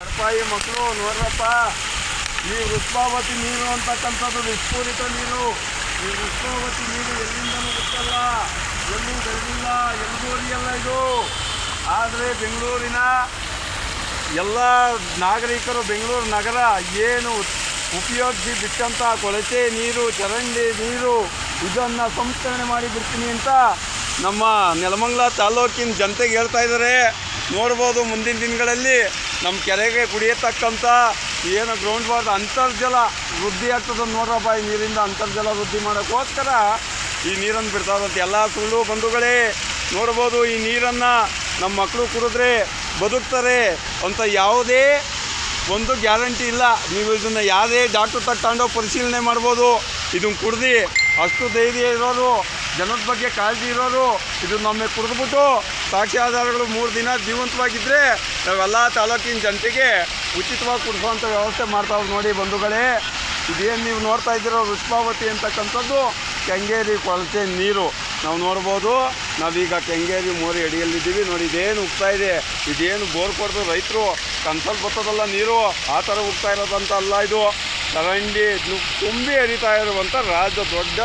ರೂಪಾಯಿ ಮಕ್ಕಳು ನೋಡ್ರಪ್ಪ, ಈ ವೃಷ್ಪಾವತಿ ನೀರು ಅಂತಕ್ಕಂಥದ್ದು ವಿಸ್ಫೋರಿತ ನೀರು. ಈ ವೃಷ್ಪಾವತಿ ನೀರು ಎಲ್ಲಿಂದನೂ ಗೊತ್ತಲ್ಲ, ಎಲ್ಲೂ ಬೆಳೆದಿಲ್ಲ, ಎಲ್ಲೂರಿಯಲ್ಲ ಇದು. ಆದರೆ ಬೆಂಗಳೂರಿನ ಎಲ್ಲ ನಾಗರಿಕರು, ಬೆಂಗಳೂರು ನಗರ ಏನು ಉಪಯೋಗಿಸಿ ಬಿಟ್ಟಂಥ ಕೊಳಚೆ ನೀರು, ಚರಂಡಿ ನೀರು, ಇದನ್ನು ಸಂಸ್ಕರಣೆ ಮಾಡಿ ಬಿಡ್ತೀನಿ ಅಂತ ನಮ್ಮ ನೆಲಮಂಗಲ ತಾಲೂಕಿನ ಜನತೆಗೆ ಹೇಳ್ತಾ ಇದ್ದಾರೆ. ನೋಡ್ಬೋದು ಮುಂದಿನ ದಿನಗಳಲ್ಲಿ ನಮ್ಮ ಕೆರೆಗೆ ಕುಡಿಯತಕ್ಕಂಥ ಏನು ಗ್ರೌಂಡ್ ವಾಟರ್ ಅಂತರ್ಜಲ ವೃದ್ಧಿ ಆಗ್ತದೆ ನೋಡ್ರಪ್ಪ. ಈ ನೀರಿಂದ ಅಂತರ್ಜಲ ವೃದ್ಧಿ ಮಾಡೋಕ್ಕೋಸ್ಕರ ಈ ನೀರನ್ನು ಬಿಡ್ತಾರಂತೆ. ಎಲ್ಲ ಸುಳ್ಳು ಬಂಧುಗಳೇ. ನೋಡ್ಬೋದು ಈ ನೀರನ್ನು ನಮ್ಮ ಮಕ್ಕಳು ಕುಡಿದ್ರೆ ಬದುಕ್ತಾರೆ ಅಂತ ಯಾವುದೇ ಒಂದು ಗ್ಯಾರಂಟಿ ಇಲ್ಲ. ನೀವು ಇದನ್ನು ಯಾವುದೇ ಡಾಕ್ಟ್ರ್ ತಗೊಂಡು ಪರಿಶೀಲನೆ ಮಾಡ್ಬೋದು. ಇದನ್ನು ಕುಡ್ದು ಅಷ್ಟು ಧೈರ್ಯ ಇರೋರು, ಜನದ ಬಗ್ಗೆ ಕಾಳಜಿ ಇರೋರು ಇದು ನಮಗೆ ಕುಡಿದ್ಬಿಟ್ಟು ಸಾಕ್ಷಿ ಆಧಾರಗಳು 3 ದಿನ ಜೀವಂತವಾಗಿದ್ದರೆ ನಾವೆಲ್ಲ ತಾಲೂಕಿನ ಜನತೆಗೆ ಉಚಿತವಾಗಿ ಕುಡಿಸೋವಂಥ ವ್ಯವಸ್ಥೆ ಮಾಡ್ತಾವೆ ನೋಡಿ ಬಂಧುಗಳೇ. ಇದೇನು ನೀವು ನೋಡ್ತಾ ಇದ್ದೀರೋ ವೃಷ್ಪಾವತಿ ಅಂತಕ್ಕಂಥದ್ದು ಕೆಂಗೇರಿ ಕೊಳಚೆ ನೀರು. ನಾವು ನೋಡ್ಬೋದು, ನಾವೀಗ ಕೆಂಗೇರಿ ಮೋರಿ ಅಡಿಯಲ್ಲಿದ್ದೀವಿ ನೋಡಿ. ಇದೇನು ಉಗ್ತಾ ಇದೆ, ಇದೇನು ಬೋರ್ ಕೊಡ್ದು ರೈತರು ಕನ್ಸಲ್ಲಿ ಬರ್ತದಲ್ಲ ನೀರು, ಆ ಥರ ಉಗ್ತಾ ಇರೋದಂತ ಅಲ್ಲ. ಇದು ಚರಂಡಿ ತುಂಬಿ ಹರಿತಾ ಇರುವಂಥ ದೊಡ್ಡ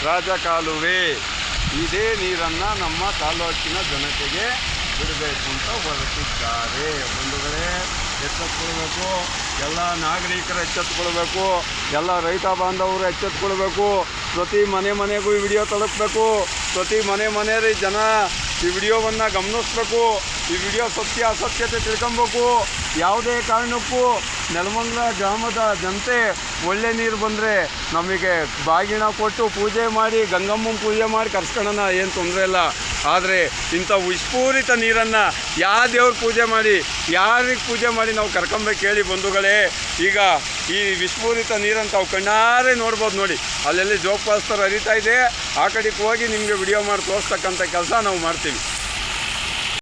ರಾಜಕಾಲುವೆ. ಇದೇ ನೀರನ್ನು ನಮ್ಮ ತಾಲೂಕಿನ ಜನತೆಗೆ ಬಿಡಬೇಕು ಅಂತ ಹೊರಟಿದ್ದಾರೆ. ಬಂಧುಗಳೇ, ಎಚ್ಚೆತ್ತುಕೊಳ್ಬೇಕು. ಎಲ್ಲ ನಾಗರಿಕರು ಎಚ್ಚೆತ್ತುಕೊಳ್ಬೇಕು. ಎಲ್ಲ ರೈತ ಬಾಂಧವರು ಎಚ್ಚೆತ್ತುಕೊಳ್ಬೇಕು. ಪ್ರತಿ ಮನೆಗೂ ಈ ವಿಡಿಯೋ ತಲುಪಬೇಕು. ಪ್ರತಿ ಮನೆ ಜನ ಈ ವಿಡಿಯೋವನ್ನು ಗಮನಿಸ್ಬೇಕು. ಈ ವಿಡಿಯೋ ಸತ್ಯ ಅಸತ್ಯತೆ ತಿಳ್ಕೊಬೇಕು. ಯಾವುದೇ ಕಾರಣಕ್ಕೂ ನೆಲಮಂಗಲ ಗ್ರಾಮದ ಜನತೆ ಒಳ್ಳೆ ನೀರು ಬಂದರೆ ನಮಗೆ ಬಾಗಿಣ ಕೊಟ್ಟು ಪೂಜೆ ಮಾಡಿ, ಗಂಗಮ್ಮನ ಪೂಜೆ ಮಾಡಿ ಕರ್ಸ್ಕೊಳ್ಳೋಣ, ಏನು ತೊಂದರೆ ಇಲ್ಲ. ಆದರೆ ಇಂಥ ವಿಸ್ಫೋರಿತ ನೀರನ್ನು ಯಾವ ದೇವ್ರ ಪೂಜೆ ಮಾಡಿ, ಯಾರಿಗೆ ಪೂಜೆ ಮಾಡಿ ನಾವು ಕರ್ಕೊಂಬೇಕು ಹೇಳಿ ಬಂಧುಗಳೇ. ಈಗ ಈ ವಿಸ್ಫೋರಿತ ನೀರನ್ನು ತಾವು ಕಣ್ಣಾರೆ ನೋಡ್ಬೋದು ನೋಡಿ. ಅಲ್ಲೆಲ್ಲಿ ಜೋಪಾಸ್ತರು ಹರಿತಾ ಇದೆ. ಆ ಕಡೆಗೆ ಹೋಗಿ ನಿಮಗೆ ವಿಡಿಯೋ ಮಾಡಿ ತೋರಿಸ್ತಕ್ಕಂಥ ಕೆಲಸ ನಾವು ಮಾಡ್ತೀವಿ.